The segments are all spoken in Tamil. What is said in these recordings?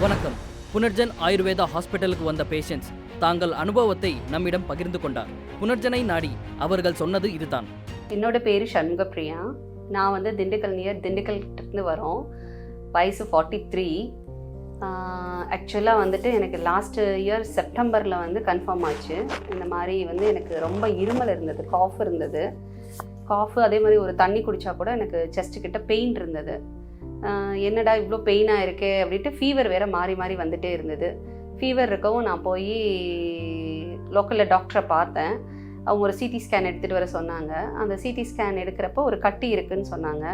வணக்கம். புனர்ஜன் ஆயுர்வேதா ஹாஸ்பிட்டலுக்கு வந்த பேஷண்ட்ஸ் தாங்கள் அனுபவத்தை நம்மிடம் பகிர்ந்து கொண்டார். புனர்ஜனை நாடி அவர்கள் சொன்னது இதுதான். என்னோட பேர் சண்முகப்பிரியா. நான் வந்து திண்டுக்கல்லேருந்து வரோம். வயசு 43. ஆக்சுவலாக வந்துட்டு எனக்கு லாஸ்ட் இயர் செப்டம்பரில் வந்து கன்ஃபார்ம் ஆச்சு. இந்த மாதிரி வந்து எனக்கு ரொம்ப இருமல் இருந்தது, காஃப் இருந்தது. அதே மாதிரி ஒரு தண்ணி குடித்தா கூட எனக்கு செஸ்ட்டு கிட்ட பெயின் இருந்தது. என்னடா இவ்வளோ பெயினாக இருக்கே அப்படின்ட்டு ஃபீவர் வேறு மாறி மாறி வந்துகிட்டே இருந்தது. ஃபீவர் இருக்கவும் நான் போய் லோக்கலில் டாக்டரை பார்த்தேன். அவங்க ஒரு சிடி ஸ்கேன் எடுத்துகிட்டு வர சொன்னாங்க. அந்த சிடி ஸ்கேன் எடுக்கிறப்போ ஒரு கட்டி இருக்குதுன்னு சொன்னாங்க.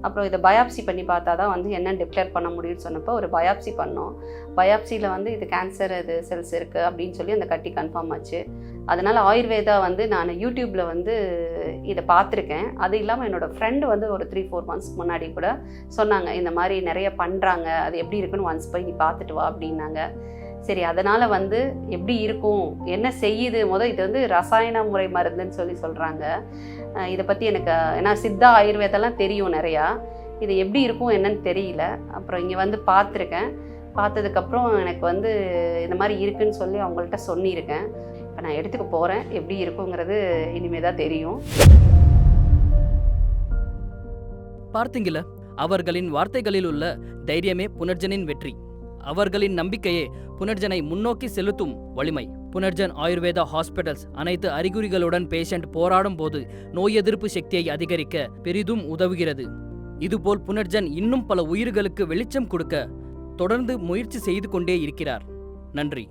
அப்புறம் இதை பயாப்சி பண்ணி பார்த்தா தான் வந்து என்னென்னு டிக்ளேர் பண்ண முடியும்னு சொன்னப்போ ஒரு பயாப்சி பண்ணோம். பயாப்சியில் வந்து இது கேன்சர் இது செல்ஸ் இருக்குது அப்படின்னு சொல்லி அந்த கட்டி கன்ஃபார்ம் ஆச்சு. அதனால் ஆயுர்வேதா வந்து நான் யூடியூப்பில் வந்து இதை பார்த்துருக்கேன். அது இல்லாமல் என்னோடய ஃப்ரெண்டு வந்து ஒரு 3-4 மந்த்ஸ் முன்னாடி கூட சொன்னாங்க, இந்த மாதிரி நிறைய பண்ணுறாங்க, அது எப்படி இருக்குன்னு ஒன்ஸ் போய் நீ பார்த்துட்டு வா அப்படின்னாங்க. சரி, அதனால் வந்து எப்படி இருக்கும், என்ன செய்யுது, இது வந்து ரசாயன முறை மருந்துன்னு சொல்கிறாங்க. இதை பற்றி எனக்கு ஏன்னா சித்தா ஆயுர்வேதெல்லாம் தெரியும் நிறையா. இது எப்படி இருக்கும் என்னன்னு தெரியல. அப்புறம் இங்கே வந்து பார்த்துருக்கேன். பார்த்ததுக்கப்புறம் எனக்கு வந்து இந்த மாதிரி இருக்குன்னு சொல்லி அவங்கள்ட்ட சொல்லியிருக்கேன். இப்போ நான் எடுத்துக்க போகிறேன். எப்படி இருக்குங்கிறது இனிமேல் தான் தெரியும். பார்த்தீங்களா, அவர்களின் வார்த்தைகளில் உள்ள தைரியமே புனர்ஜனின் வெற்றி. அவர்களின் நம்பிக்கையே புனர்ஜனை முன்னோக்கி செலுத்தும் வலிமை. புனர்ஜன் ஆயுர்வேதா ஹாஸ்பிட்டல்ஸ் அனைத்து அறிகுறிகளுடன் பேஷண்ட் போராடும் போது நோய் எதிர்ப்பு சக்தியை அதிகரிக்க பெரிதும் உதவுகிறது. இதுபோல் புனர்ஜன் இன்னும் பல உயிர்களுக்கு வெளிச்சம் கொடுக்க தொடர்ந்து முயற்சி செய்து கொண்டே இருக்கிறார். நன்றி.